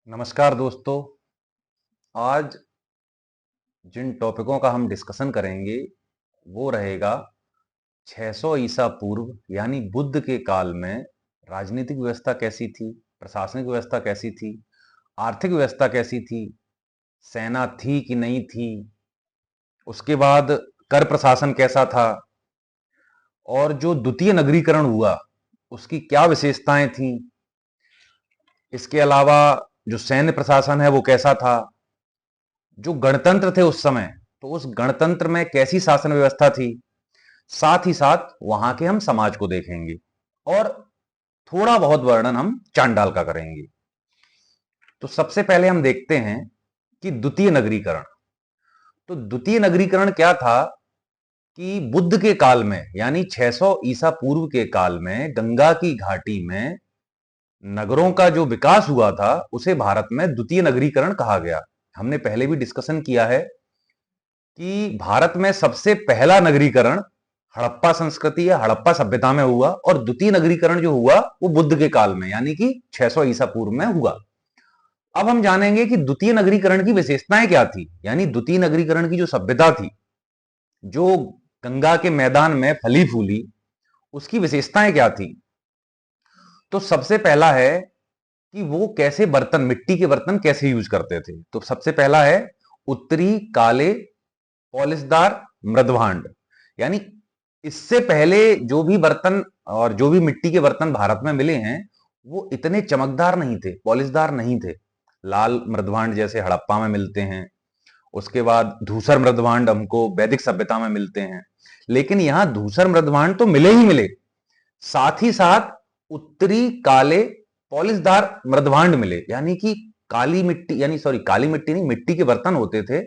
नमस्कार दोस्तों। आज जिन टॉपिकों का हम डिस्कशन करेंगे वो रहेगा 600 ईसा पूर्व यानी बुद्ध के काल में राजनीतिक व्यवस्था कैसी थी, प्रशासनिक व्यवस्था कैसी थी, आर्थिक व्यवस्था कैसी थी, सेना थी कि नहीं थी, उसके बाद कर प्रशासन कैसा था और जो द्वितीय नगरीकरण हुआ उसकी क्या विशेषताएं थी। इसके अलावा जो सैन्य प्रशासन है वो कैसा था, जो गणतंत्र थे उस समय तो उस गणतंत्र में कैसी शासन व्यवस्था थी, साथ ही साथ वहां के हम समाज को देखेंगे और थोड़ा बहुत वर्णन हम चांडाल का करेंगे। तो सबसे पहले हम देखते हैं कि द्वितीय नगरीकरण। तो द्वितीय नगरीकरण क्या था कि बुद्ध के काल में यानी 600 ईसा पूर्व के काल में गंगा की घाटी में नगरों का जो विकास हुआ था उसे भारत में द्वितीय नगरीकरण कहा गया। हमने पहले भी डिस्कशन किया है कि भारत में सबसे पहला नगरीकरण हड़प्पा संस्कृति या हड़प्पा सभ्यता में हुआ और द्वितीय नगरीकरण जो हुआ वो बुद्ध के काल में यानी कि 600 ईसा पूर्व में हुआ। अब हम जानेंगे कि द्वितीय नगरीकरण की विशेषताएं क्या थी, यानी द्वितीय नगरीकरण की जो सभ्यता थी जो गंगा के मैदान में फली फूली उसकी विशेषताएं क्या थी। तो सबसे पहला है कि वो कैसे बर्तन, मिट्टी के बर्तन कैसे यूज करते थे। तो सबसे पहला है उत्तरी काले पॉलिशदार मृदभांड, यानी इससे पहले जो भी बर्तन और जो भी मिट्टी के बर्तन भारत में मिले हैं वो इतने चमकदार नहीं थे, पॉलिशदार नहीं थे। लाल मृदभांड जैसे हड़प्पा में मिलते हैं, उसके बाद धूसर मृदभांड हमको वैदिक सभ्यता में मिलते हैं, लेकिन यहां धूसर मृदभांड तो मिले ही मिले, साथ ही साथ उत्तरी काले पॉलिशदार मृदभांड मिले, यानी कि काली मिट्टी, यानी सॉरी काली मिट्टी नहीं, मिट्टी के बर्तन होते थे,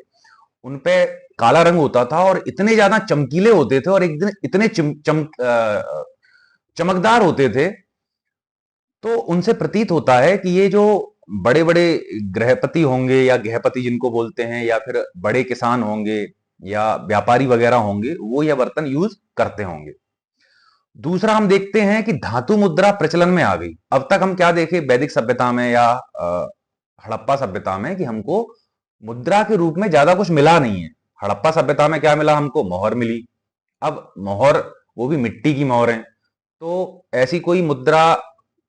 उनपे काला रंग होता था और इतने ज्यादा चमकीले होते थे और एक दिन इतने चमकदार होते थे। तो उनसे प्रतीत होता है कि ये जो बड़े बड़े गृहपति होंगे या गृहपति जिनको बोलते हैं, या फिर बड़े किसान होंगे या व्यापारी वगैरह होंगे, वो यह बर्तन यूज करते होंगे। दूसरा हम देखते हैं कि धातु मुद्रा प्रचलन में आ गई। अब तक हम क्या देखे वैदिक सभ्यता में या हड़प्पा सभ्यता में कि हमको मुद्रा के रूप में ज्यादा कुछ मिला नहीं है। हड़प्पा सभ्यता में क्या मिला हमको, मोहर मिली। अब मोहर वो भी मिट्टी की मोहर है, तो ऐसी कोई मुद्रा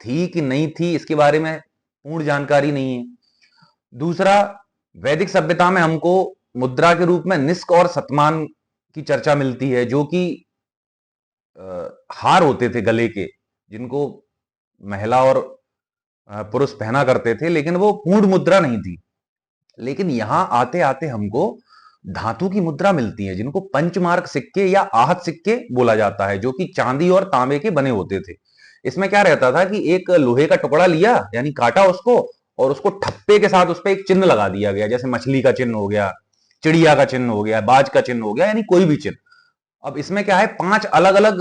थी कि नहीं थी इसके बारे में पूर्ण जानकारी नहीं है। दूसरा, वैदिक सभ्यता में हमको मुद्रा के रूप में निष्क और शतमान की चर्चा मिलती है, जो कि हार होते थे गले के, जिनको महिला और पुरुष पहना करते थे, लेकिन वो पूर्ण मुद्रा नहीं थी। लेकिन यहां आते आते हमको धातु की मुद्रा मिलती है जिनको पंचमार्क सिक्के या आहत सिक्के बोला जाता है, जो कि चांदी और तांबे के बने होते थे। इसमें क्या रहता था कि एक लोहे का टुकड़ा लिया, यानी काटा उसको, और उसको ठप्पे के साथ उस पर एक चिन्ह लगा दिया गया, जैसे मछली का चिन्ह हो गया, चिड़िया का चिन्ह हो गया, बाज का चिन्ह हो गया, यानी कोई भी चिन्ह। अब इसमें क्या है, 5 अलग अलग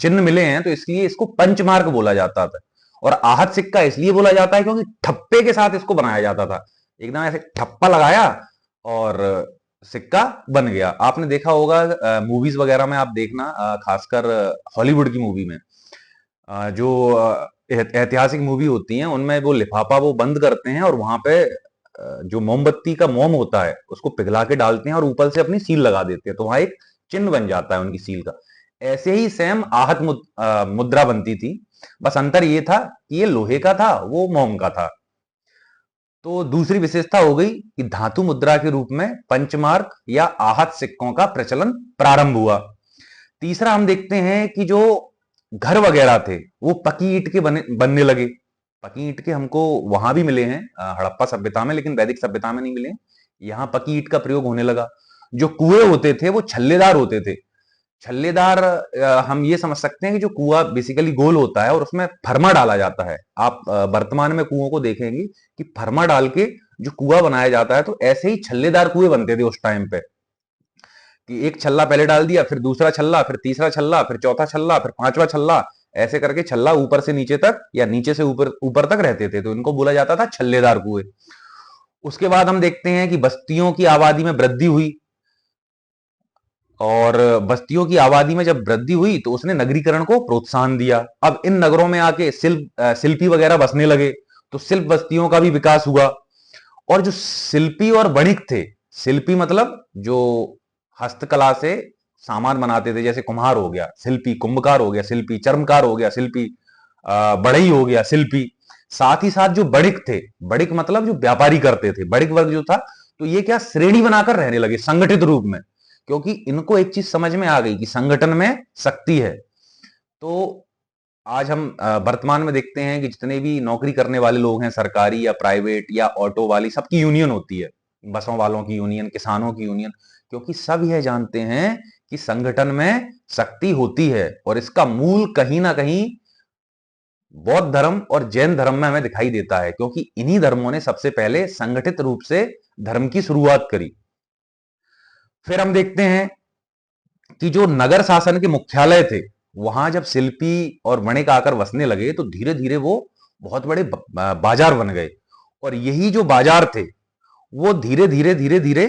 चिन्ह मिले हैं, तो इसलिए इसको पंचमार्क बोला जाता था। और आहत सिक्का इसलिए बोला जाता है क्योंकि ठप्पे के साथ इसको बनाया जाता था, एकदम ऐसे ठप्पा लगाया और सिक्का बन गया। आपने देखा होगा मूवीज वगैरह में, आप देखना खासकर हॉलीवुड की मूवी में जो ऐतिहासिक मूवी होती हैं उनमें वो लिफाफा वो बंद करते हैं और वहां पे जो मोमबत्ती का मोम होता है उसको पिघला के डालते हैं और ऊपर से अपनी सील लगा देते हैं, तो वहां एक चिन्ह बन जाता है उनकी सील का। ऐसे ही सेम आहत मुद्रा बनती थी, बस अंतर ये था कि ये लोहे का था, वो मोम का था। तो दूसरी विशेषता हो गई कि धातु मुद्रा के रूप में पंचमार्क या आहत सिक्कों का प्रचलन प्रारंभ हुआ। तीसरा हम देखते हैं कि जो घर वगैरह थे वो पकी ईंट के बनने लगे। पकी ईंट के हमको वहां भी मिले हैं हड़प्पा सभ्यता में, लेकिन वैदिक सभ्यता में नहीं मिले। यहां पकी ईंट का प्रयोग होने लगा। जो कुएं होते थे वो छल्लेदार होते थे। छल्लेदार हम ये समझ सकते हैं कि जो कुआं बेसिकली गोल होता है और उसमें फरमा डाला जाता है। आप वर्तमान में कुओं को देखेंगे कि फरमा डाल के जो कुआं बनाया जाता है, तो ऐसे ही छल्लेदार कुएं बनते थे उस टाइम पे, कि एक छल्ला पहले डाल दिया, फिर दूसरा छल्ला, फिर तीसरा छल्ला, फिर चौथा छल्ला, फिर पांचवा छल्ला, ऐसे करके छल्ला ऊपर से नीचे तक या नीचे से ऊपर ऊपर तक रहते थे, तो इनको बोला जाता था छल्लेदार कुएं। उसके बाद हम देखते हैं कि बस्तियों की आबादी में वृद्धि हुई, और बस्तियों की आबादी में जब वृद्धि हुई तो उसने नगरीकरण को प्रोत्साहन दिया। अब इन नगरों में आके शिल्पी वगैरह बसने लगे, तो शिल्प बस्तियों का भी विकास हुआ। और जो शिल्पी और वणिक थे, शिल्पी मतलब जो हस्तकला से सामान बनाते थे, जैसे कुम्हार हो गया शिल्पी, कुंभकार हो गया शिल्पी, चर्मकार हो गया शिल्पी, बढ़ई हो गया शिल्पी। साथ ही साथ जो बणिक थे, बणिक मतलब जो व्यापारी करते थे, बणिक वर्ग जो था, तो ये क्या श्रेणी बनाकर रहने लगे संगठित रूप में, क्योंकि इनको एक चीज समझ में आ गई कि संगठन में शक्ति है। तो आज हम वर्तमान में देखते हैं कि जितने भी नौकरी करने वाले लोग हैं, सरकारी या प्राइवेट या ऑटो वाली, सबकी यूनियन होती है, बसों वालों की यूनियन, किसानों की यूनियन, क्योंकि सब यह जानते हैं कि संगठन में शक्ति होती है। और इसका मूल कहीं ना कहीं बौद्ध धर्म और जैन धर्म में हमें दिखाई देता है, क्योंकि इन्हीं धर्मों ने सबसे पहले संगठित रूप से धर्म की शुरुआत करी। फिर हम देखते हैं कि जो नगर शासन के मुख्यालय थे, वहां जब शिल्पी और वणिक आकर बसने लगे, तो धीरे धीरे वो बहुत बड़े बाजार बन गए। और यही जो बाजार थे, वो धीरे धीरे धीरे धीरे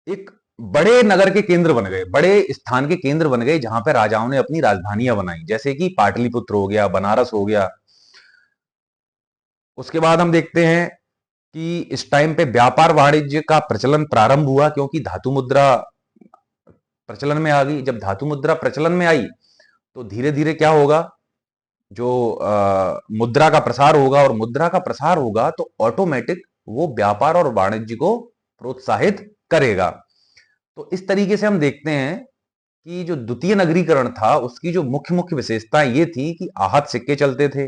एक बड़े नगर के केंद्र बन गए, बड़े स्थान के केंद्र बन गए, जहां पर राजाओं ने अपनी राजधानियां बनाई, जैसे कि पाटलिपुत्र हो गया, बनारस हो गया। उसके बाद हम देखते हैं कि इस टाइम पे व्यापार वाणिज्य का प्रचलन प्रारंभ हुआ, क्योंकि धातु मुद्रा प्रचलन में आ गई। जब धातु मुद्रा प्रचलन में आई, तो धीरे धीरे क्या होगा, जो मुद्रा का प्रसार होगा, और मुद्रा का प्रसार होगा तो ऑटोमेटिक वो व्यापार और वाणिज्य को प्रोत्साहित करेगा। तो इस तरीके से हम देखते हैं कि जो द्वितीय नगरीकरण था, उसकी जो मुख्य मुख्य विशेषताएं ये थी कि आहत सिक्के चलते थे,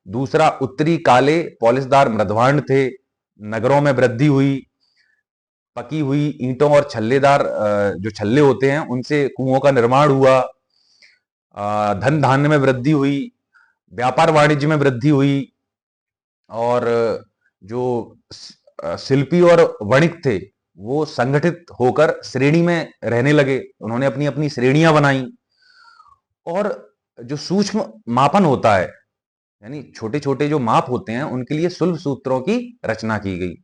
दूसरा उत्तरी काले पॉलिशदार मृदभांड थे, नगरों में वृद्धि हुई, पकी हुई ईंटों और छल्लेदार जो छल्ले होते हैं उनसे कुओं का निर्माण हुआ, धन धान्य में वृद्धि हुई, व्यापार वाणिज्य में वृद्धि हुई। और जो शिल्पी और वणिक थे, वो संगठित होकर श्रेणी में रहने लगे, उन्होंने अपनी अपनी श्रेणियां बनाई। और जो सूक्ष्म मापन होता है, यानी छोटे छोटे जो माप होते हैं, उनके लिए सुलभ सूत्रों की रचना की गई।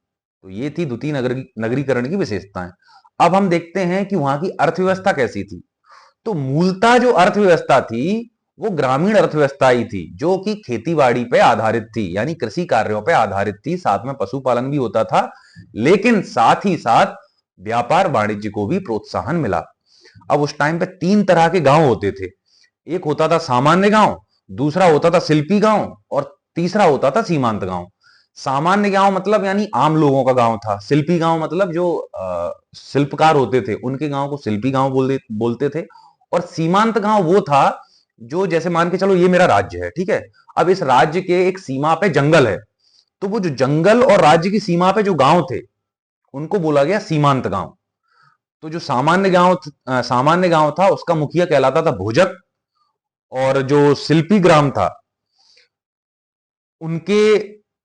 तो ये थी द्वितीय नगरीकरण की विशेषताएं। अब हम देखते हैं कि वहां की अर्थव्यवस्था कैसी थी। तो मूलतः जो अर्थव्यवस्था थी, वो ग्रामीण अर्थव्यवस्था ही थी, जो कि खेतीबाड़ी पे आधारित थी, यानी कृषि कार्यों पे आधारित थी। साथ में पशुपालन भी होता था, लेकिन साथ ही साथ व्यापार वाणिज्य को भी प्रोत्साहन मिला। अब उस टाइम पे तीन तरह के गांव होते थे। एक होता था सामान्य गांव, दूसरा होता था शिल्पी गांव, और तीसरा होता था सीमांत गांव। सामान्य गांव मतलब यानी आम लोगों का गांव था। शिल्पी गांव मतलब जो शिल्पकार होते थे, उनके गांव को शिल्पी गांव बोलते थे। और सीमांत गांव वो था जो, जैसे मान के चलो ये मेरा राज्य है, ठीक है, अब इस राज्य के एक सीमा पे जंगल है, तो वो जो जंगल और राज्य की सीमा पे जो गांव थे, उनको बोला गया सीमांत गांव। तो जो सामान्य गांव था, उसका मुखिया कहलाता था भोजक। और जो शिल्पी ग्राम था, उनके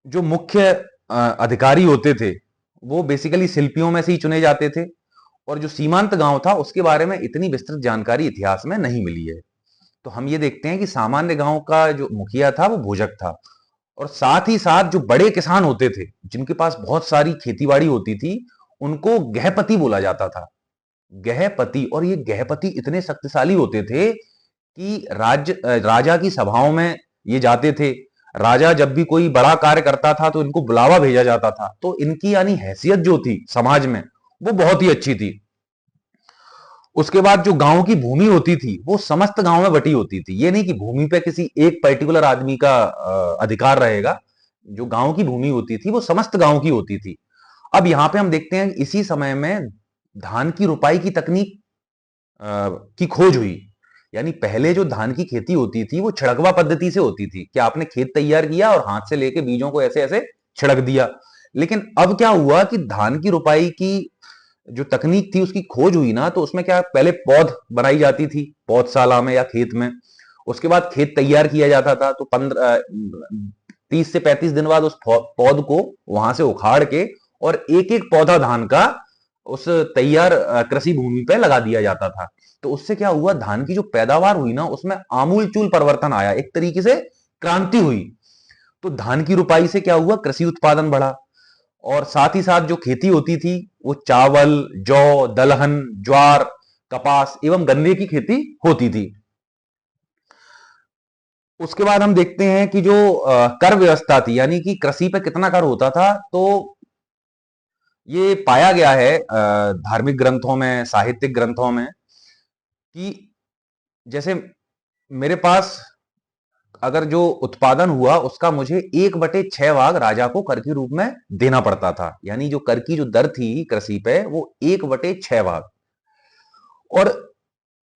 जो मुख्य अधिकारी होते थे, वो बेसिकली शिल्पियों में से ही चुने जाते थे। और जो सीमांत गांव था, उसके बारे में इतनी विस्तृत जानकारी इतिहास में नहीं मिली है। तो हम ये देखते हैं कि सामान्य गांव का जो मुखिया था, वो भोजक था। और साथ ही साथ जो बड़े किसान होते थे, जिनके पास बहुत सारी खेतीबाड़ी होती थी, उनको गृहपति बोला जाता था। गृहपति। और ये गृहपति इतने शक्तिशाली होते थे कि राजा की सभाओं में ये जाते थे। राजा जब भी कोई बड़ा कार्य करता था, तो इनको बुलावा भेजा जाता था। तो इनकी यानी हैसियत जो थी समाज में, वो बहुत ही अच्छी थी। उसके बाद जो गांव की भूमि होती थी, वो समस्त गांव में बटी होती थी। ये नहीं कि भूमि पे किसी एक पर्टिकुलर आदमी का अधिकार रहेगा। जो गांव की भूमि होती थी, वो समस्त गांव की होती थी। अब यहां पे हम देखते हैं इसी समय में धान की रुपाई की तकनीक की खोज हुई। यानी पहले जो धान की खेती होती थी, वो छिड़कवा पद्धति से होती थी कि आपने खेत तैयार किया और हाथ से लेके बीजों को ऐसे ऐसे छिड़क दिया। लेकिन अब क्या हुआ कि धान की रुपाई की जो तकनीक थी, उसकी खोज हुई ना, तो उसमें क्या, पहले पौध बनाई जाती थी पौधशाला में या खेत में। उसके बाद खेत तैयार किया जाता था, तो 30 से 35 दिन बाद उस पौध को वहां से उखाड़ के और एक एक पौधा धान का उस तैयार कृषि भूमि पे लगा दिया जाता था। तो उससे क्या हुआ, धान की जो पैदावार हुई ना, उसमें आमूलचूल परिवर्तन आया, एक तरीके से क्रांति हुई। तो धान की रुपाई से क्या हुआ, कृषि उत्पादन बढ़ा। और साथ ही साथ जो खेती होती थी, वो चावल, जौ, दलहन, ज्वार, कपास एवं गन्ने की खेती होती थी। उसके बाद हम देखते हैं कि जो कर व्यवस्था थी, यानी कि कृषि पे कितना कर होता था, तो ये पाया गया है धार्मिक ग्रंथों में, साहित्यिक ग्रंथों में, कि जैसे मेरे पास अगर जो उत्पादन हुआ उसका मुझे 1/6 भाग राजा को कर के रूप में देना पड़ता था। यानी जो कर की जो दर थी कृषि पे, वो 1/6 भाग। और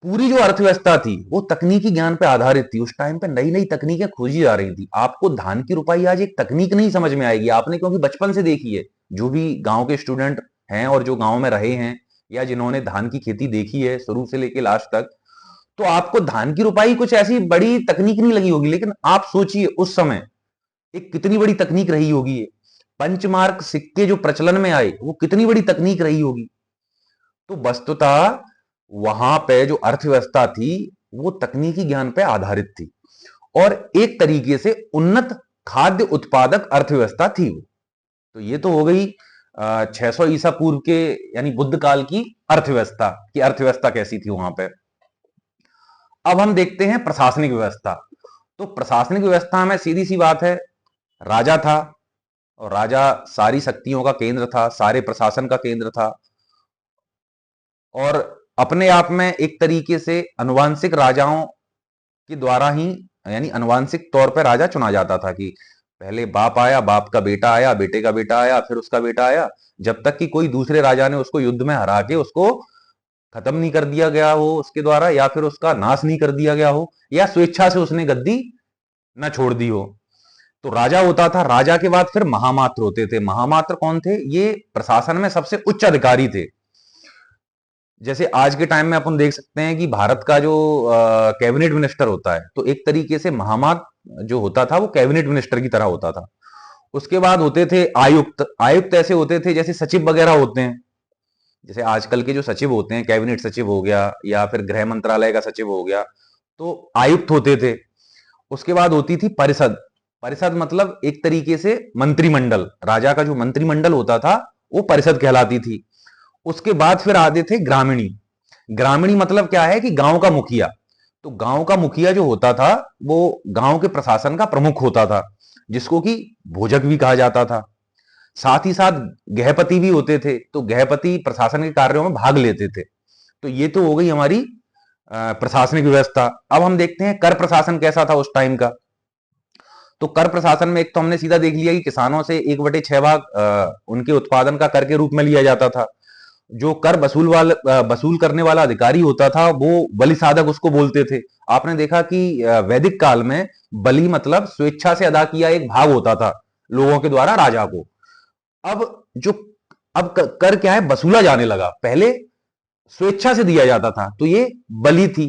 पूरी जो अर्थव्यवस्था थी वो तकनीकी ज्ञान पे आधारित थी। उस टाइम पे नई नई तकनीकें खोजी जा रही थी। आपको धान की रुपाई आज एक तकनीक नहीं समझ में आएगी, आपने क्योंकि बचपन से देखी है। जो भी गांव के स्टूडेंट हैं और जो गांव में रहे हैं या जिन्होंने धान की खेती देखी है शुरू से लेकर लास्ट तक, तो आपको धान की रुपाई कुछ ऐसी बड़ी तकनीक नहीं लगी होगी। लेकिन आप सोचिए उस समय एक कितनी बड़ी तकनीक रही होगी ये। पंचमार्क सिक्के जो प्रचलन में आए वो कितनी बड़ी तकनीक रही होगी। तो वस्तुतः वहां पे जो अर्थव्यवस्था थी वो तकनीकी ज्ञान पे आधारित थी और एक तरीके से उन्नत खाद्य उत्पादक अर्थव्यवस्था थी वो। तो ये तो हो गई 600 ईसा पूर्व के यानी बुद्ध काल की अर्थव्यवस्था, की अर्थव्यवस्था कैसी थी वहां पे। अब हम देखते हैं प्रशासनिक व्यवस्था। तो प्रशासनिक व्यवस्था में सीधी सी बात है, राजा था और राजा सारी शक्तियों का केंद्र था, सारे प्रशासन का केंद्र था और अपने आप में एक तरीके से अनुवांशिक राजाओं के द्वारा ही, यानी अनुवांशिक तौर पर राजा चुना जाता था कि पहले बाप आया, बाप का बेटा आया, बेटे का बेटा आया, फिर उसका बेटा आया, जब तक कि कोई दूसरे राजा ने उसको युद्ध में हरा के उसको खत्म नहीं कर दिया गया हो उसके द्वारा, या फिर उसका नाश नहीं कर दिया गया हो, या स्वेच्छा से उसने गद्दी न छोड़ दी हो। तो राजा होता था, राजा के बाद फिर महामात्र होते थे। महामात्र कौन थे? ये प्रशासन में सबसे उच्च अधिकारी थे। जैसे आज के टाइम में अपन देख सकते हैं कि भारत का जो कैबिनेट मिनिस्टर होता है, तो एक तरीके से महामात्र जो होता था वो कैबिनेट मिनिस्टर की तरह होता था। उसके बाद होते थे आयुक्त। आयुक्त ऐसे होते थे जैसे सचिव वगैरह होते हैं। जैसे आजकल के जो सचिव होते हैं, कैबिनेट सचिव हो गया या फिर गृह मंत्रालय का सचिव हो गया, तो आयुक्त होते थे। उसके बाद होती थी परिषद। परिषद मतलब एक तरीके से मंत्रिमंडल। राजा का जो मंत्रिमंडल होता था वो परिषद कहलाती थी। उसके बाद फिर आते थे ग्रामीणी। ग्रामीणी मतलब क्या है कि गांव का मुखिया। तो गांव का मुखिया जो होता था वो गांव के प्रशासन का प्रमुख होता था, जिसको कि भोजक भी कहा जाता था। साथ ही साथ गृहपति भी होते थे, तो गृहपति प्रशासन के कार्यों में भाग लेते थे। तो ये तो हो गई हमारी प्रशासनिक व्यवस्था। अब हम देखते हैं कर प्रशासन कैसा था उस टाइम का। तो कर प्रशासन में एक तो हमने सीधा देख लिया कि किसानों से 1/6 भाग उनके उत्पादन का कर के रूप में लिया जाता था। जो कर वसूल करने वाला अधिकारी होता था वो बलि साधक उसको बोलते थे। आपने देखा कि वैदिक काल में बलि मतलब स्वेच्छा से अदा किया एक भाग होता था लोगों के द्वारा राजा को। अब जो कर क्या है, वसूला जाने लगा। पहले स्वेच्छा से दिया जाता था तो ये बलि थी।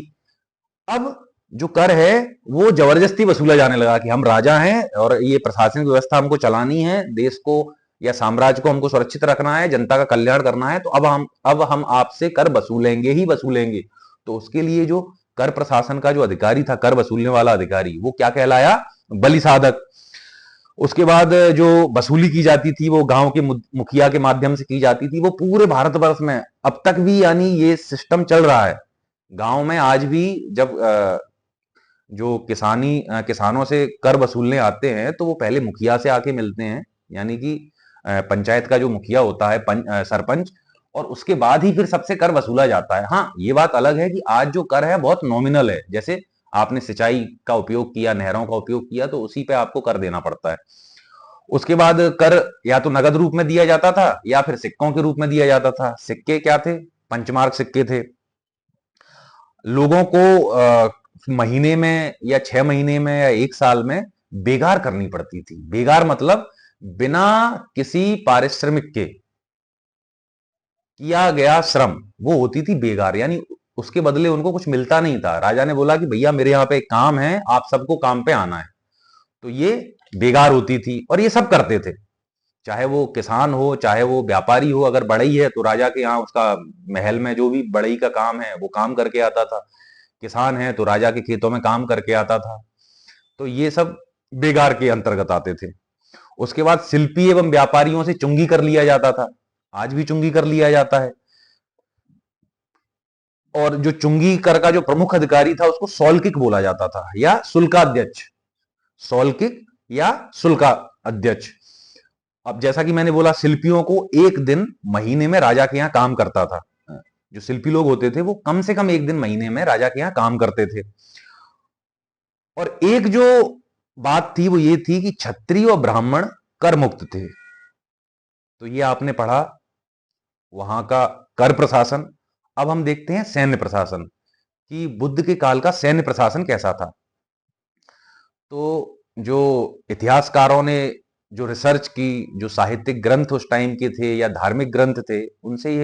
अब जो कर है वो जबरदस्ती वसूला जाने लगा कि हम राजा हैं और ये प्रशासनिक व्यवस्था हमको चलानी है, देश को या साम्राज्य को हमको सुरक्षित रखना है, जनता का कल्याण करना है, तो अब हम आपसे कर वसूलेंगे ही वसूलेंगे। तो उसके लिए जो कर प्रशासन का जो अधिकारी था, कर वसूलने वाला अधिकारी, वो क्या कहलाया? बलि साधक। उसके बाद जो वसूली की जाती थी वो गांव के मुखिया के माध्यम से की जाती थी। वो पूरे भारतवर्ष में अब तक भी यानी ये सिस्टम चल रहा है। गांव में आज भी जब जो किसानों से कर वसूलने आते हैं तो वो पहले मुखिया से आके मिलते हैं, यानी कि पंचायत का जो मुखिया होता है, सरपंच, और उसके बाद ही फिर सबसे कर वसूला जाता है। हाँ, ये बात अलग है कि आज जो कर है बहुत नॉमिनल है। जैसे आपने सिंचाई का उपयोग किया, नहरों का उपयोग किया, तो उसी पे आपको कर देना पड़ता है। उसके बाद कर या तो नगद रूप में दिया जाता था या फिर सिक्कों के रूप में दिया जाता था। सिक्के क्या थे? पंचमार्क सिक्के थे। लोगों को महीने में या 6 महीने में या 1 साल में बेगार करनी पड़ती थी। बेगार मतलब बिना किसी पारिश्रमिक के किया गया श्रम, वो होती थी बेगार। यानी उसके बदले उनको कुछ मिलता नहीं था। राजा ने बोला कि भैया मेरे यहाँ पे एक काम है, आप सबको काम पे आना है, तो ये बेगार होती थी। और ये सब करते थे, चाहे वो किसान हो, चाहे वो व्यापारी हो। अगर बढ़ई है तो राजा के यहाँ उसका महल में जो भी बढ़ई का काम है वो काम करके आता था। किसान है तो राजा के खेतों में काम करके आता था। तो ये सब बेगार के अंतर्गत आते थे। उसके बाद शिल्पी एवं व्यापारियों से चुंगी कर लिया जाता था। आज भी चुंगी कर लिया जाता है। और जो चुंगी कर का जो प्रमुख अधिकारी था उसको सौल्किक बोला जाता था या शुल्काध्यक्ष, सौल्किक या शुल्का अध्यक्ष। अब जैसा कि मैंने बोला, शिल्पियों को एक दिन महीने में राजा के यहां काम करता था। जो शिल्पी लोग होते थे वो कम से कम एक दिन महीने में राजा के यहां काम करते थे। और एक जो बात थी वो ये थी कि क्षत्रिय और ब्राह्मण कर मुक्त थे। तो ये आपने पढ़ा वहां का कर प्रशासन। अब हम देखते हैं सैन्य प्रशासन कि बुद्ध के काल का सैन्य प्रशासन कैसा था। तो जो इतिहासकारों ने जो रिसर्च की, जो साहित्यिक ग्रंथ उस टाइम के थे या धार्मिक ग्रंथ थे, उनसे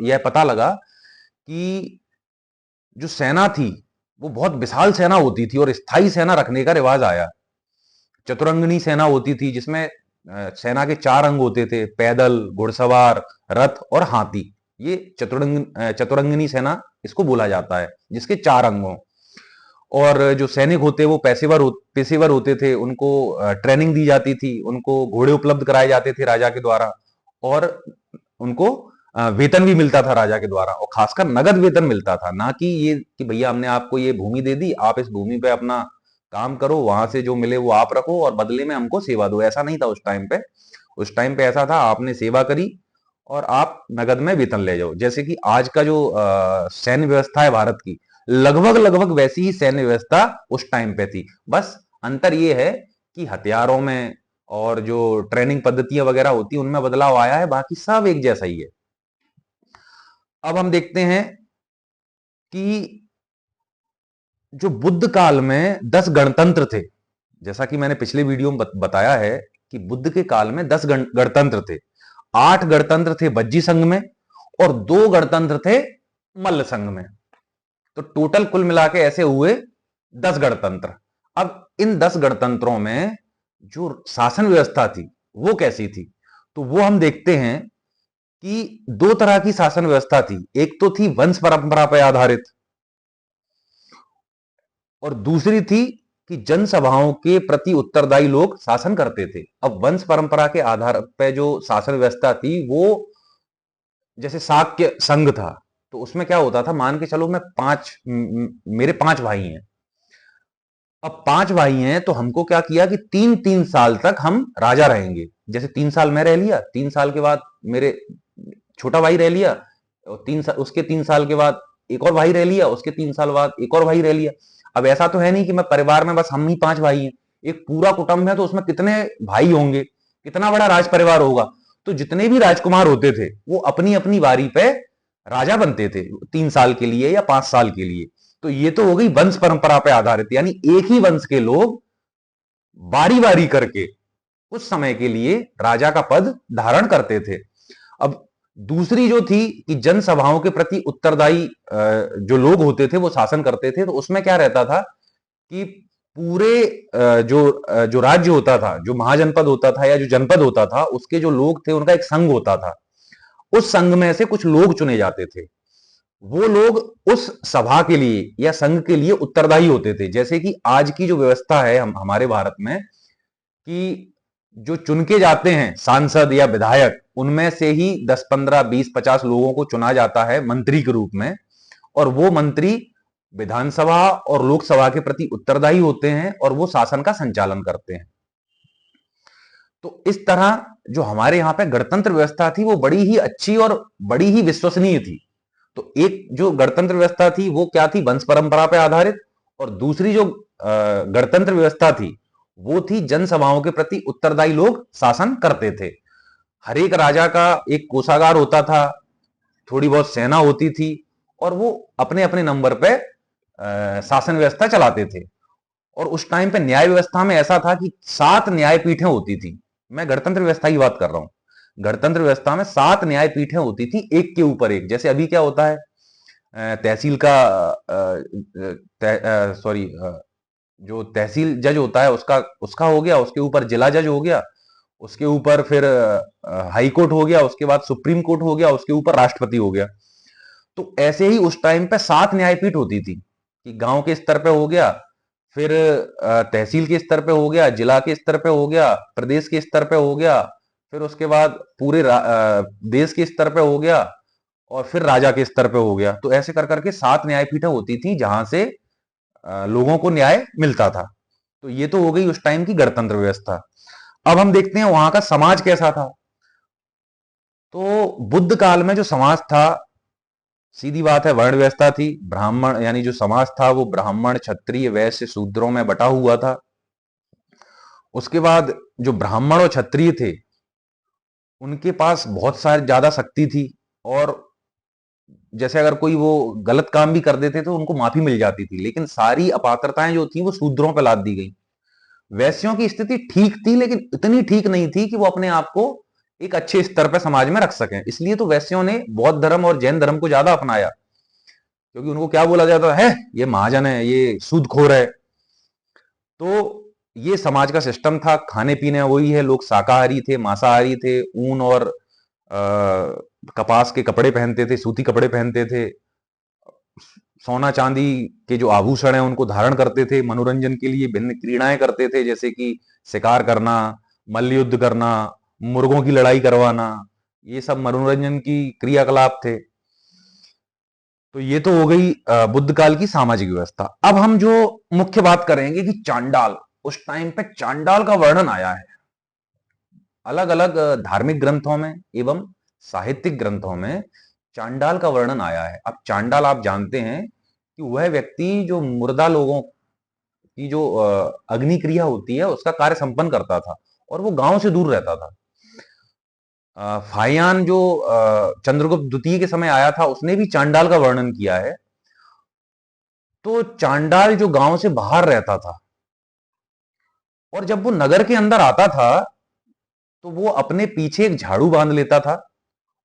यह पता लगा कि जो सेना थी वो बहुत विशाल सेना होती थी और स्थायी सेना रखने का रिवाज आया। चतुरंगनी सेना होती थी जिसमें सेना के 4 अंग होते थे: पैदल, घुड़सवार, रथ और हाथी। ये चतुरंगनी सेना इसको बोला जाता है, जिसके 4 अंग हों। और जो सैनिक होते वो पेशेवर होते थे, उनको ट्रेनिंग दी जाती थी, उनको घोड़े उपलब्ध कराए जाते थे राजा के द्वारा, और उनको वेतन भी मिलता था राजा के द्वारा, और खासकर नगद वेतन मिलता था। ना कि ये कि भैया हमने आपको ये भूमि दे दी, आप इस भूमि पे अपना काम करो, वहां से जो मिले वो आप रखो और बदले में हमको सेवा दो। ऐसा नहीं था उस टाइम पे। उस टाइम पे ऐसा था, आपने सेवा करी और आप नगद में वेतन ले जाओ। जैसे कि आज का जो सैन्य व्यवस्था है भारत की, लगभग लगभग वैसी ही सैन्य व्यवस्था उस टाइम पे थी। बस अंतर ये है कि हथियारों में और जो ट्रेनिंग पद्धतियां वगैरह होती है उनमें बदलाव आया है, बाकी सब एक जैसा ही है। अब हम देखते हैं कि जो बुद्ध काल में 10 गणतंत्र थे। जैसा कि मैंने पिछले वीडियो में बताया है कि बुद्ध के काल में 10 गणतंत्र थे। 8 गणतंत्र थे बज्जी संघ में और 2 गणतंत्र थे मल्ल संघ में। तो टोटल कुल मिला के ऐसे हुए 10 गणतंत्र। अब इन 10 गणतंत्रों में जो शासन व्यवस्था थी वो कैसी थी, तो वो हम देखते हैं कि 2 तरह की शासन व्यवस्था थी। एक तो थी वंश परंपरा पर आधारित, और दूसरी थी कि जनसभाओं के प्रति उत्तरदायी लोग शासन करते थे। अब वंश परंपरा के आधार पर जो शासन व्यवस्था थी वो जैसे शाक्य संघ था, तो उसमें क्या होता था, मान के चलो मैं मेरे 5 भाई हैं। अब 5 भाई हैं तो हमको क्या किया कि 3-3 साल तक हम राजा रहेंगे। जैसे 3 साल मैं रह लिया, 3 साल के बाद मेरे छोटा भाई रह लिया, और 3 साल उसके 3 साल के बाद एक और भाई रह लिया, उसके 3 साल बाद एक और भाई रह लिया। अब ऐसा तो है नहीं कि मैं परिवार में बस हम ही 5 भाई हैं। एक पूरा कुटुंब है तो उसमें कितने भाई होंगे, कितना बड़ा राज परिवार होगा। तो जितने भी राजकुमार होते थे वो अपनी अपनी बारी पे राजा बनते थे, 3 साल के लिए या 5 साल के लिए। तो ये तो हो गई वंश परंपरा पे आधारित, यानी एक ही वंश के लोग बारी बारी करके कुछ समय के लिए राजा का पद धारण करते थे। अब दूसरी जो थी कि जनसभाओं के प्रति उत्तरदायी जो लोग होते थे वो शासन करते थे। तो उसमें क्या रहता था कि पूरे जो राज्य होता था, जो महाजनपद होता था या जो जनपद होता था, उसके जो लोग थे उनका एक संघ होता था। उस संघ में से कुछ लोग चुने जाते थे। वो लोग उस सभा के लिए या संघ के लिए उत्तरदायी होते थे। जैसे कि आज की जो व्यवस्था है हमारे भारत में, कि जो चुन के जाते हैं सांसद या विधायक, उनमें से ही 10, 15, 20, 50 लोगों को चुना जाता है मंत्री के रूप में, और वो मंत्री विधानसभा और लोकसभा के प्रति उत्तरदायी होते हैं और वो शासन का संचालन करते हैं। तो इस तरह जो हमारे यहाँ पे गणतंत्र व्यवस्था थी वो बड़ी ही अच्छी और बड़ी ही विश्वसनीय थी। तो एक जो गणतंत्र व्यवस्था थी वो क्या थी, वंश परंपरा पर आधारित, और दूसरी जो गणतंत्र व्यवस्था थी वो थी जनसभाओं के प्रति उत्तरदायी लोग शासन करते थे। हर एक राजा का एक कोषागार होता था, थोड़ी बहुत सेना होती थी, और वो अपने अपने नंबर पे शासन व्यवस्था चलाते थे। और उस टाइम पे न्याय व्यवस्था में ऐसा था कि 7 न्यायपीठें होती थी। मैं गणतंत्र व्यवस्था की बात कर रहा हूं। गणतंत्र व्यवस्था में 7 न्यायपीठें होती थी, एक के ऊपर एक। जैसे अभी क्या होता है, तहसील का सॉरी जो तहसील जज होता है उसका उसका हो गया, उसके ऊपर जिला जज हो गया, उसके ऊपर फिर हाई कोर्ट हो गया, उसके बाद सुप्रीम कोर्ट हो गया, उसके ऊपर राष्ट्रपति हो गया। तो ऐसे ही उस टाइम पे 7 न्यायपीठ होती थी कि गांव के स्तर पे हो गया, फिर तहसील के स्तर पे हो गया, जिला के स्तर पे हो गया, प्रदेश के स्तर पे हो गया, फिर उसके बाद पूरे देश के स्तर पे हो गया, और फिर राजा के स्तर पे हो गया। तो ऐसे कर करके 7 न्यायपीठें होती थी जहां से लोगों को न्याय मिलता था। तो ये तो हो गई उस टाइम की गणतंत्र व्यवस्था। अब हम देखते हैं वहां का समाज कैसा था। तो बुद्ध काल में जो समाज था, सीधी बात है, वर्ण व्यवस्था थी। ब्राह्मण यानी जो समाज था वो ब्राह्मण, क्षत्रिय, वैश्य, शूद्रों में बटा हुआ था। उसके बाद जो ब्राह्मण और क्षत्रिय थे उनके पास बहुत सारी ज्यादा शक्ति थी, और जैसे अगर कोई वो गलत काम भी कर देते तो उनको माफी मिल जाती थी, लेकिन सारी अपात्रताएं जो थी वो शूद्रों पर लाद दी गई। वैश्यों की स्थिति ठीक थी, लेकिन इतनी ठीक नहीं थी कि वो अपने आप को एक अच्छे स्तर पर समाज में रख सकें। इसलिए तो वैश्यों ने बौद्ध धर्म और जैन धर्म को ज्यादा अपनाया, क्योंकि उनको क्या बोला जाता है, ये महाजन है, ये सूदखोर है। तो ये समाज का सिस्टम था। खाने पीने वही है, लोग शाकाहारी थे, मांसाहारी थे, ऊन और कपास के कपड़े पहनते थे, सूती कपड़े पहनते थे, सोना चांदी के जो आभूषण है उनको धारण करते थे, मनोरंजन के लिए भिन्न क्रीड़ाएं करते थे, जैसे कि शिकार करना, मल्ल युद्ध करना, मुर्गों की लड़ाई करवाना, ये सब मनोरंजन की क्रियाकलाप थे। तो ये तो हो गई बुद्ध काल की सामाजिक व्यवस्था। अब हम जो मुख्य बात करेंगे कि चांडाल, उस टाइम पे चांडाल का वर्णन आया है अलग अलग धार्मिक ग्रंथों में एवं साहित्यिक ग्रंथों में। चांडाल का वर्णन आया है। अब चांडाल आप जानते हैं कि वह व्यक्ति जो मुर्दा लोगों की जो अग्नि क्रिया होती है उसका कार्य संपन्न करता था, और वो गांव से दूर रहता था। फाहियान जो चंद्रगुप्त द्वितीय के समय आया था उसने भी चांडाल का वर्णन किया है। तो चांडाल जो गांव से बाहर रहता था, और जब वो नगर के अंदर आता था तो वो अपने पीछे एक झाड़ू बांध लेता था,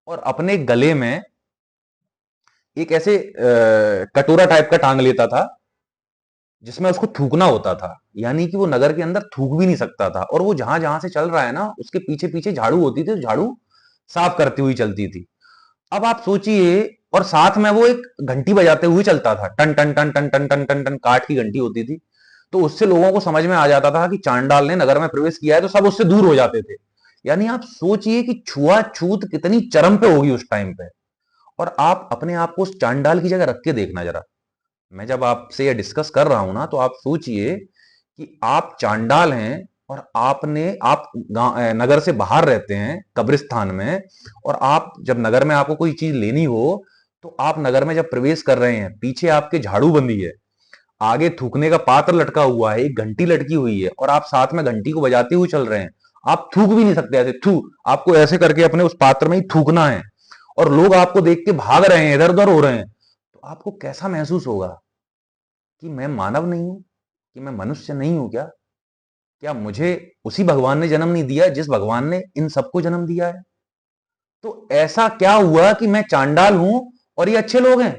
और अपने गले में एक ऐसे कटोरा टाइप का टांग लेता था जिसमें उसको थूकना होता था। यानी कि वो नगर के अंदर थूक भी नहीं सकता था, और वो जहां जहां से चल रहा है ना उसके पीछे पीछे झाड़ू होती थी, झाड़ू साफ करती हुई चलती थी। अब आप सोचिए, और साथ में वो एक घंटी बजाते हुए चलता था, टन टन टन टन टन टन टन टन, काठ की घंटी होती थी। तो उससे लोगों को समझ में आ जाता था कि चांडाल ने नगर में प्रवेश किया है, तो सब उससे दूर हो जाते थे। यानी आप सोचिए कि छुआछूत कितनी चरम पे होगी उस टाइम पे। और आप अपने आप को उस चांडाल की जगह रख के देखना जरा। मैं जब आपसे ये डिस्कस कर रहा हूं ना, तो आप सोचिए कि आप चांडाल हैं, और आप नगर से बाहर रहते हैं कब्रिस्तान में, और आप जब नगर में आपको कोई चीज लेनी हो तो आप नगर में जब प्रवेश कर रहे हैं, पीछे आपके झाड़ू बंदी है, आगे थूकने का पात्र लटका हुआ है, एक घंटी लटकी हुई है, और आप साथ में घंटी को बजाते हुए चल रहे हैं। आप थूक भी नहीं सकते ऐसे, थू आपको ऐसे करके अपने उस पात्र में ही थूकना है, और लोग आपको देख के भाग रहे हैं, इधर उधर हो रहे हैं। तो आपको कैसा महसूस होगा कि मैं मानव नहीं हूं, कि मैं मनुष्य नहीं हूं क्या? क्या मुझे उसी भगवान ने जन्म नहीं दिया जिस भगवान ने इन सबको जन्म दिया है? तो ऐसा क्या हुआ कि मैं चांडाल हूं और ये अच्छे लोग हैं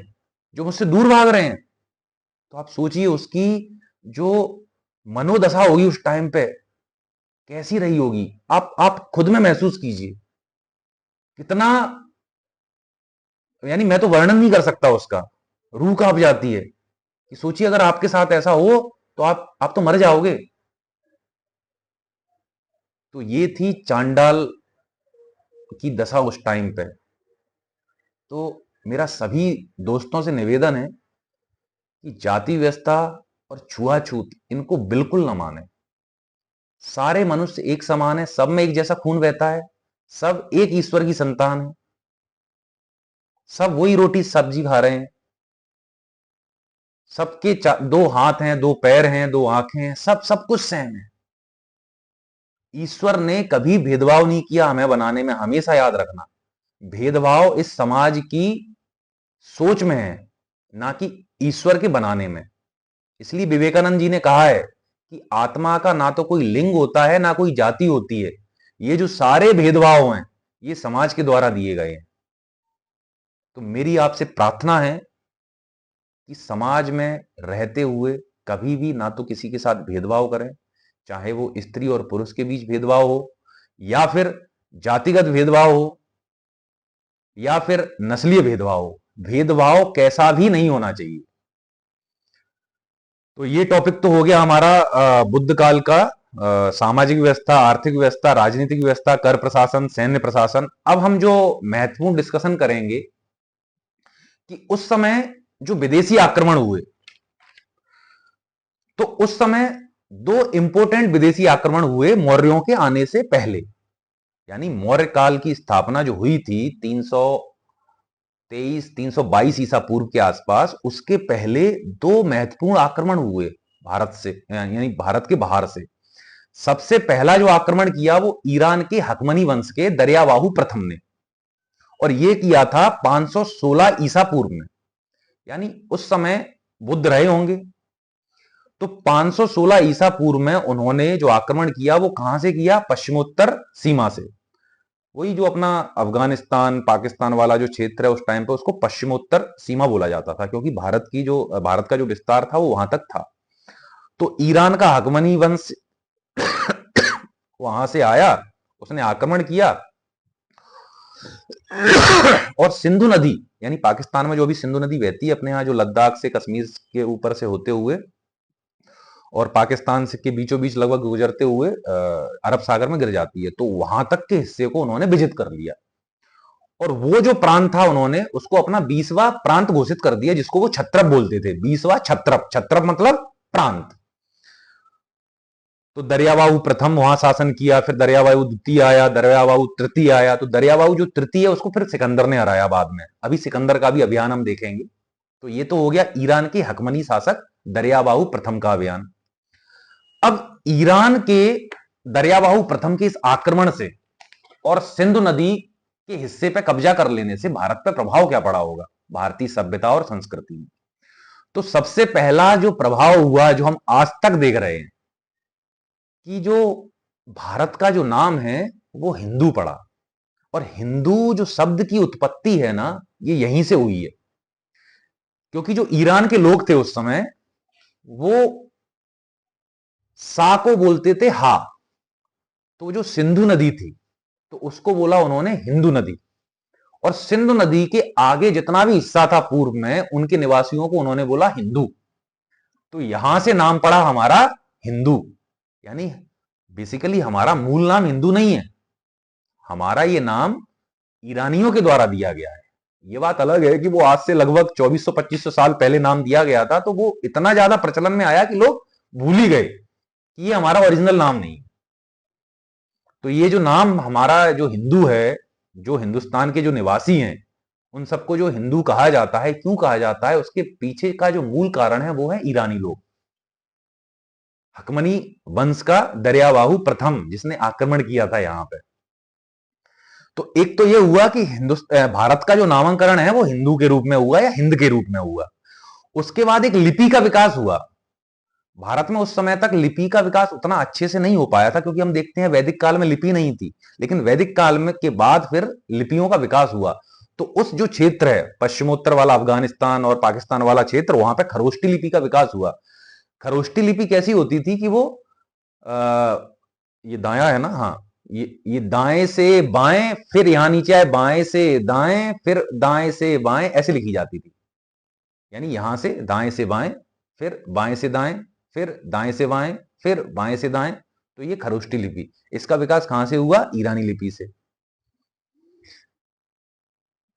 जो मुझसे दूर भाग रहे हैं? तो आप सोचिए उसकी जो मनोदशा होगी उस टाइम पे कैसी रही होगी। आप खुद में महसूस कीजिए कितना, यानी मैं तो वर्णन नहीं कर सकता उसका। रूह कांप जाती है कि सोचिए अगर आपके साथ ऐसा हो तो आप तो मर जाओगे। तो ये थी चांडाल की दशा उस टाइम पे। तो मेरा सभी दोस्तों से निवेदन है कि जाति व्यवस्था और छुआछूत इनको बिल्कुल ना माने। सारे मनुष्य एक समान है, सब में एक जैसा खून बहता है, सब एक ईश्वर की संतान है, सब वही रोटी सब्जी खा रहे हैं, सबके दो हाथ हैं, दो पैर हैं, दो आंखें हैं, सब सब कुछ सेम है। ईश्वर ने कभी भेदभाव नहीं किया हमें बनाने में, हमेशा याद रखना। भेदभाव इस समाज की सोच में है, ना कि ईश्वर के बनाने में। इसलिए विवेकानंद जी ने कहा है कि आत्मा का ना तो कोई लिंग होता है ना कोई जाति होती है, ये जो सारे भेदभाव हैं ये समाज के द्वारा दिए गए हैं। तो मेरी आपसे प्रार्थना है कि समाज में रहते हुए कभी भी ना तो किसी के साथ भेदभाव करें, चाहे वो स्त्री और पुरुष के बीच भेदभाव हो, या फिर जातिगत भेदभाव हो, या फिर नस्लीय भेदभाव हो। भेदभाव कैसा भी नहीं होना चाहिए। तो ये टॉपिक तो हो गया हमारा बुद्ध काल का सामाजिक व्यवस्था, आर्थिक व्यवस्था, राजनीतिक व्यवस्था, कर प्रशासन, सैन्य प्रशासन। अब हम जो महत्वपूर्ण डिस्कशन करेंगे कि उस समय जो विदेशी आक्रमण हुए, तो उस समय दो इंपोर्टेंट विदेशी आक्रमण हुए मौर्यों के आने से पहले। यानी मौर्य काल की स्थापना जो हुई थी 323 322 ईसा पूर्व के आसपास, उसके पहले दो महत्वपूर्ण आक्रमण हुए भारत से, यानी भारत के बाहर से। सबसे पहला जो आक्रमण किया वो ईरान के हकमनी वंश के दरियाबाहु प्रथम ने, और यह किया था 516 ईसा पूर्व में। यानी उस समय बुद्ध रहे होंगे, तो 516 ईसा पूर्व में उन्होंने जो आक्रमण किया वो कहां से किया? पश्चिमोत्तर सीमा से। वही जो अपना अफगानिस्तान पाकिस्तान वाला जो क्षेत्र है, उस टाइम पे उसको पश्चिमोत्तर सीमा बोला जाता था, क्योंकि भारत का जो विस्तार था वो वहां तक था। तो ईरान का हकमनी वंश वहां से आया, उसने आक्रमण किया, और सिंधु नदी, यानी पाकिस्तान में जो अभी सिंधु नदी बहती है अपने यहां, जो लद्दाख से कश्मीर के ऊपर से होते हुए और पाकिस्तान से के बीचों बीच लगभग गुजरते हुए अरब सागर में गिर जाती है, तो वहां तक के हिस्से को उन्होंने विजित कर लिया। और वो जो प्रांत था उन्होंने उसको अपना 20वां प्रांत घोषित कर दिया, जिसको वो छत्रप बोलते थे। 20वां छत्रप, छत्रप मतलब प्रांत। तो दरियाबाहु प्रथम वहां शासन किया, फिर दरियाबाहु द्वितीय आया, दरियाबाहु तृतीय आया। तो दरियाबाहु जो तृतीय है उसको फिर सिकंदर ने हराया बाद में। अभी सिकंदर का भी अभियान हम देखेंगे। तो ये तो हो गया ईरान के हकमनी शासक दरियाबाहु प्रथम का अभियान। अब ईरान के दरियाबाहु प्रथम के इस आक्रमण से और सिंधु नदी के हिस्से पे कब्जा कर लेने से भारत पे प्रभाव क्या पड़ा होगा भारतीय सभ्यता और संस्कृति में? तो सबसे पहला जो प्रभाव हुआ, जो हम आज तक देख रहे हैं, कि जो भारत का जो नाम है वो हिंदू पड़ा। और हिंदू जो शब्द की उत्पत्ति है ना, ये यहीं से हुई है। क्योंकि जो ईरान के लोग थे उस समय, वो सा को बोलते थे हा। तो जो सिंधु नदी थी तो उसको बोला उन्होंने हिंदू नदी, और सिंधु नदी के आगे जितना भी हिस्सा था पूर्व में, उनके निवासियों को उन्होंने बोला हिंदू। तो यहां से नाम पड़ा हमारा हिंदू। यानी बेसिकली हमारा मूल नाम हिंदू नहीं है, हमारा ये नाम ईरानियों के द्वारा दिया गया है। ये बात अलग है कि वो आज से लगभग 2400-2500 साल पहले नाम दिया गया था, तो वो इतना ज्यादा प्रचलन में आया कि लोग भूल ही गए कि ये हमारा ओरिजिनल नाम नहीं। तो ये जो नाम हमारा जो हिंदू है, जो हिंदुस्तान के जो निवासी हैं, उन सबको जो हिंदू कहा जाता है, क्यों कहा जाता है, उसके पीछे का जो मूल कारण है वो है ईरानी लोग। हकमनी वंश का दरियाबाहु प्रथम जिसने आक्रमण किया था यहां पे। तो एक तो ये हुआ कि भारत का जो नामकरण है वो हिंदू के रूप में हुआ या हिंद के रूप में हुआ। उसके बाद एक लिपि का विकास हुआ। भारत में उस समय तक लिपि का विकास उतना अच्छे से नहीं हो पाया था, क्योंकि हम देखते हैं वैदिक काल में लिपि नहीं थी, लेकिन वैदिक काल में के बाद फिर लिपियों का विकास हुआ। तो उस जो क्षेत्र है पश्चिमोत्तर वाला अफगानिस्तान और पाकिस्तान वाला क्षेत्र, वहां पे खरोष्टी लिपि का विकास हुआ। खरोष्टी लिपि कैसी होती थी कि वो आ, ये दाया है ना, हाँ, ये दाएं से बाएं, फिर यहां नीचे आए बाएं से दाएं, फिर दाएं से बाएं, ऐसे लिखी जाती थी। यानी यहां से दाएं से बाएं, फिर बाएं से दाएं, फिर दाएं से बाएं, फिर बाएं से दाएं। तो ये खरोष्टी लिपि, इसका विकास कहां से हुआ? ईरानी लिपि से।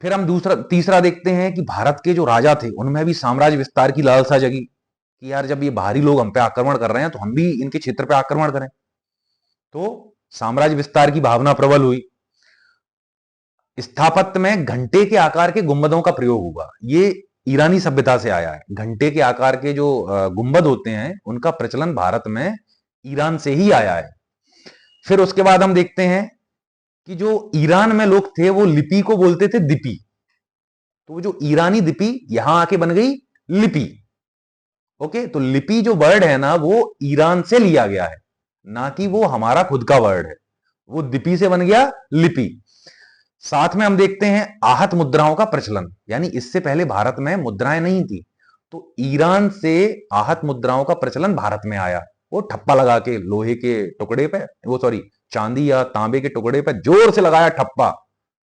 फिर हम तीसरा देखते हैं कि भारत के जो राजा थे उनमें भी साम्राज्य विस्तार की लालसा जगी कि यार जब ये बाहरी लोग हम पे आक्रमण कर रहे हैं तो हम भी इनके क्षेत्र पे आक्रमण करें। तो साम्राज्य विस्तार की भावना प्रबल हुई। स्थापत्य में घंटे के आकार के गुंबदों का प्रयोग हुआ। ये ईरानी सभ्यता से आया है। घंटे के आकार के जो गुंबद होते हैं उनका प्रचलन भारत में ईरान से ही आया है। फिर उसके बाद हम देखते हैं कि जो ईरान में लोग थे वो लिपि को बोलते थे दिपि। तो वो जो ईरानी दिपि यहां आके बन गई लिपि। ओके, तो लिपि जो वर्ड है ना वो ईरान से लिया गया है, ना कि वो हमारा खुद का वर्ड है। वो दिपि से बन गया लिपि। साथ में हम देखते हैं आहत मुद्राओं का प्रचलन, यानी इससे पहले भारत में मुद्राएं नहीं थी, तो ईरान से आहत मुद्राओं का प्रचलन भारत में आया। वो ठप्पा लगा के लोहे के टुकड़े पे, वो सॉरी चांदी या तांबे के टुकड़े पे जोर से लगाया ठप्पा,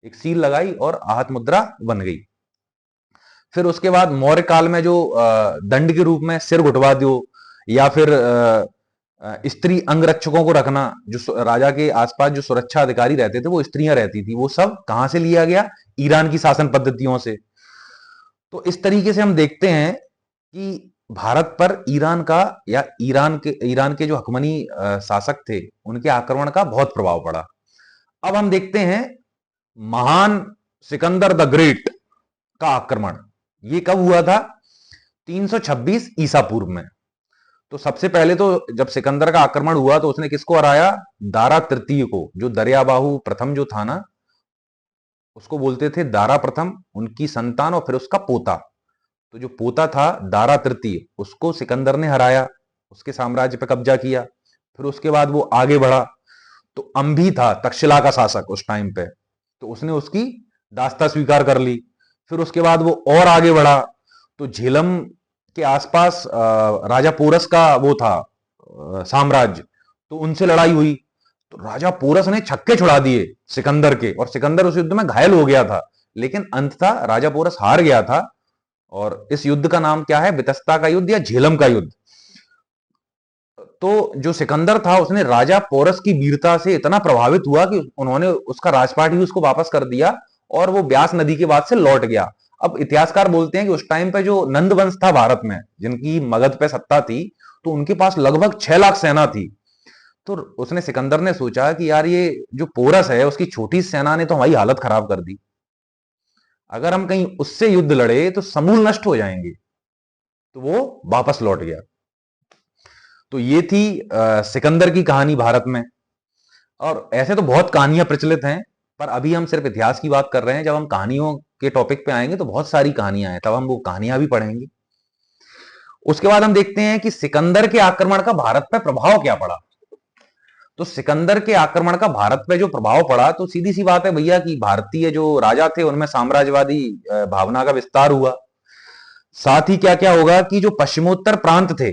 एक सील लगाई और आहत मुद्रा बन गई। फिर उसके बाद मौर्य काल में जो दंड के रूप में सिर घुटवा दो, या फिर स्त्री अंगरक्षकों को रखना, जो राजा के आसपास जो सुरक्षा अधिकारी रहते थे वो स्त्रियां रहती थी, वो सब कहां से लिया गया? ईरान की शासन पद्धतियों से। तो इस तरीके से हम देखते हैं कि भारत पर ईरान का या ईरान के जो हकमनी शासक थे, उनके आक्रमण का बहुत प्रभाव पड़ा। अब हम देखते हैं महान सिकंदर द ग्रेट का आक्रमण। ये कब हुआ था? 326 ईसा पूर्व में। तो सबसे पहले तो जब सिकंदर का आक्रमण हुआ तो उसने किसको हराया? दारा तृतीय को, जो दरियाबाहु प्रथम जो था ना, उसको बोलते थे दारा प्रथम, उनकी संतान और फिर उसका पोता। तो जो पोता था दारा तृतीय, उसको सिकंदर ने हराया, उसके साम्राज्य पर कब्जा किया। फिर उसके बाद वो आगे बढ़ा। तो अंभी था तक्षशिला का शासक उस टाइम पे, तो उसने उसकी दास्ता स्वीकार कर ली। फिर उसके बाद वो और आगे बढ़ा, तो झेलम के आसपास राजा पोरस का वो था साम्राज्य, तो उनसे लड़ाई हुई। तो राजा पोरस ने छक्के छुड़ा दिए सिकंदर के, और सिकंदर उस युद्ध में घायल हो गया था, लेकिन अंततः राजा पोरस हार गया था। और इस युद्ध का नाम क्या है? बितस्ता का युद्ध या झेलम का युद्ध। तो जो सिकंदर था उसने राजा पोरस की वीरता से इतना प्रभावित हुआ कि उन्होंने उसका राजपाट ही उसको वापस कर दिया, और वो ब्यास नदी के बाद से लौट गया। अब इतिहासकार बोलते हैं कि उस टाइम पे जो नंद वंश था भारत में, जिनकी मगध पे सत्ता थी, तो उनके पास लगभग 6 लाख सेना थी। तो उसने सिकंदर ने सोचा कि यार ये जो पोरस है उसकी छोटी सेना ने तो हमारी हालत खराब कर दी, अगर हम कहीं उससे युद्ध लड़े तो समूल नष्ट हो जाएंगे। तो वो वापस लौट गया। तो ये थी सिकंदर की कहानी भारत में। और ऐसे तो बहुत कहानियां प्रचलित हैं, पर अभी हम सिर्फ इतिहास की बात कर रहे हैं। जब हम कहानियों के टॉपिक पे आएंगे तो बहुत सारी कहानियां हैं, तब हम वो कहानियां भी पढ़ेंगे। उसके बाद हम देखते हैं कि सिकंदर के आक्रमण का भारत पर प्रभाव क्या पड़ा। तो सिकंदर के आक्रमण का भारत पे जो प्रभाव पड़ा, तो सीधी सी बात है भैया कि भारतीय जो राजा थे उनमें साम्राज्यवादी भावना का विस्तार हुआ। साथ ही क्या क्या होगा कि जो पश्चिमोत्तर प्रांत थे,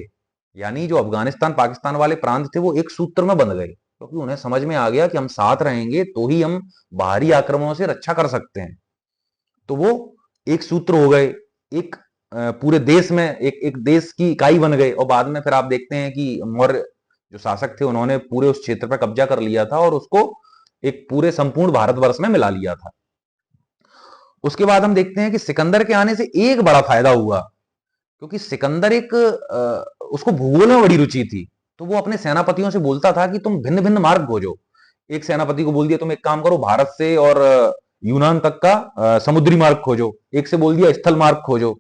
यानी जो अफगानिस्तान पाकिस्तान वाले प्रांत थे, वो एक सूत्र में बंध गए, क्योंकि उन्हें समझ में आ गया कि हम साथ रहेंगे तो ही हम बाहरी आक्रमणों से रक्षा कर सकते हैं। तो वो एक सूत्र हो गए, एक पूरे देश में एक एक देश की इकाई बन गए। और बाद में फिर आप देखते हैं कि मौर्य जो शासक थे उन्होंने पूरे उस क्षेत्र पर कब्जा कर लिया था और उसको एक पूरे संपूर्ण भारतवर्ष में मिला लिया था। उसके बाद हम देखते हैं कि सिकंदर के आने से एक बड़ा फायदा हुआ, क्योंकि सिकंदर उसको भूगोल में बड़ी रुचि थी। तो वो अपने सेनापतियों से बोलता था कि तुम भिन्न भिन्न मार्ग खोजो। एक सेनापति को बोल दिया तुम एक काम करो, भारत से और यूनान तक का समुद्री मार्ग खोजो। एक से बोल दिया स्थल मार्ग खोजो।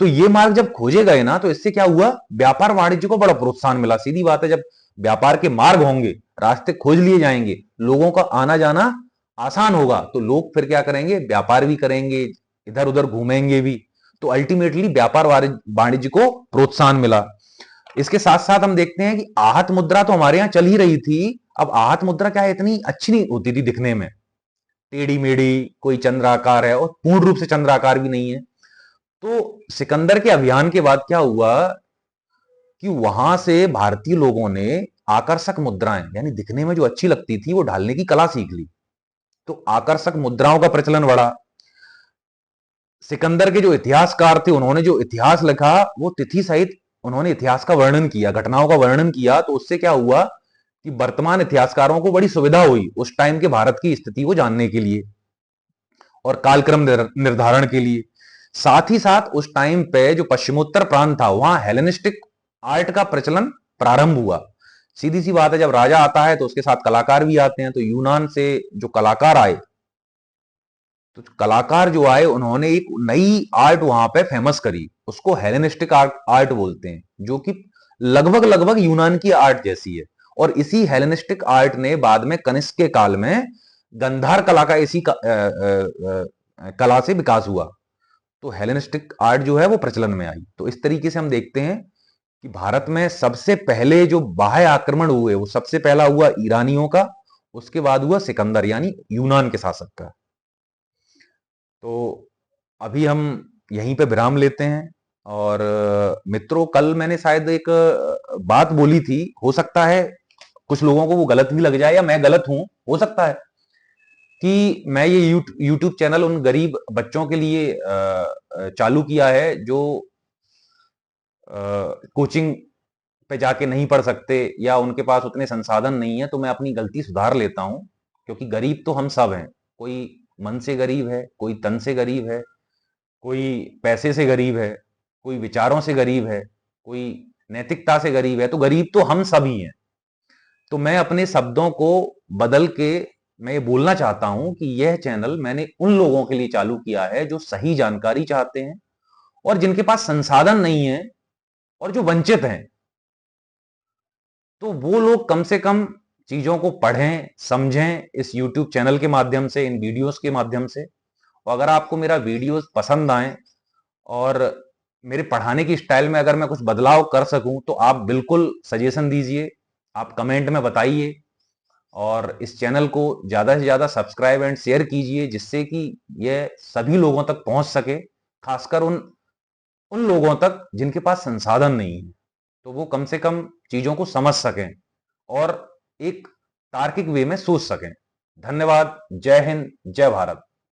तो ये मार्ग जब खोजे गए ना, तो इससे क्या हुआ? व्यापार वाणिज्य को बड़ा प्रोत्साहन मिला। सीधी बात है, जब व्यापार के मार्ग होंगे, रास्ते खोज लिए जाएंगे, लोगों का आना जाना आसान होगा, तो लोग फिर क्या करेंगे? व्यापार भी करेंगे, इधर उधर घूमेंगे भी। तो अल्टीमेटली व्यापार वाणिज्य को प्रोत्साहन मिला। इसके साथ साथ हम देखते हैं कि आहत मुद्रा तो हमारे यहां चल ही रही थी। अब आहत मुद्रा क्या है, इतनी अच्छी नहीं होती थी दिखने में, टेढ़ी मेढ़ी, कोई चंद्राकार है और पूर्ण रूप से चंद्राकार भी नहीं है। तो सिकंदर के अभियान के बाद क्या हुआ कि वहां से भारतीय लोगों ने आकर्षक मुद्राएं, यानी दिखने में जो अच्छी लगती थी, वो ढालने की कला सीख ली। तो आकर्षक मुद्राओं का प्रचलन बढ़ा। सिकंदर के जो इतिहासकार थे उन्होंने जो इतिहास लिखा, वो तिथि सहित उन्होंने इतिहास का वर्णन किया, घटनाओं का वर्णन किया। तो उससे क्या हुआ कि वर्तमान इतिहासकारों को बड़ी सुविधा हुई उस टाइम के भारत की स्थिति को जानने के लिए और कालक्रम निर्धारण के लिए। साथ ही साथ उस टाइम पे जो पश्चिमोत्तर प्रांत था, वहां हेलेनिस्टिक आर्ट का प्रचलन प्रारंभ हुआ। सीधी सी बात है, जब राजा आता है तो उसके साथ कलाकार भी आते हैं। तो यूनान से जो कलाकार आए, तो कलाकार जो आए उन्होंने एक नई आर्ट वहां पे फेमस करी, उसको हेलेनिस्टिक आर्ट बोलते हैं, जो कि लगभग लगभग यूनान की आर्ट जैसी है। और इसी हेलेनिस्टिक आर्ट ने बाद में कनिष्क के काल में गंधार कला का कला से विकास हुआ। तो हेलेनिस्टिक आर्ट जो है वो प्रचलन में आई। तो इस तरीके से हम देखते हैं कि भारत में सबसे पहले जो बाह्य आक्रमण हुए, वो सबसे पहला हुआ ईरानियों का, उसके बाद हुआ सिकंदर यानी यूनान के शासक का। तो अभी हम यहीं पे विराम लेते हैं। और मित्रों, कल मैंने शायद एक बात बोली थी, हो सकता है कुछ लोगों को वो गलत भी लग जाए या मैं गलत हूं, हो सकता है कि मैं ये यूट्यूब चैनल उन गरीब बच्चों के लिए चालू किया है जो कोचिंग पे जाके नहीं पढ़ सकते या उनके पास उतने संसाधन नहीं है। तो मैं अपनी गलती सुधार लेता हूं, क्योंकि गरीब तो हम सब हैं। कोई मन से गरीब है, कोई तन से गरीब है, कोई पैसे से गरीब है, कोई विचारों से गरीब है, कोई नैतिकता से गरीब है, तो गरीब तो हम सभी हैं। तो मैं अपने शब्दों को बदल के मैं ये बोलना चाहता हूं कि यह चैनल मैंने उन लोगों के लिए चालू किया है जो सही जानकारी चाहते हैं और जिनके पास संसाधन नहीं है और जो वंचित हैं। तो वो लोग कम से कम चीजों को पढ़ें, समझें इस YouTube चैनल के माध्यम से, इन वीडियोस के माध्यम से। और अगर आपको मेरा वीडियोस पसंद आए और मेरे पढ़ाने की स्टाइल में अगर मैं कुछ बदलाव कर सकूं तो आप बिल्कुल सजेशन दीजिए, आप कमेंट में बताइए और इस चैनल को ज़्यादा से ज़्यादा सब्सक्राइब एंड शेयर कीजिए जिससे कि यह सभी लोगों तक पहुंच सके, खासकर उन उन लोगों तक जिनके पास संसाधन नहीं है, तो वो कम से कम चीज़ों को समझ सकें और एक तार्किक वे में सोच सकें। धन्यवाद। जय हिंद, जय भारत।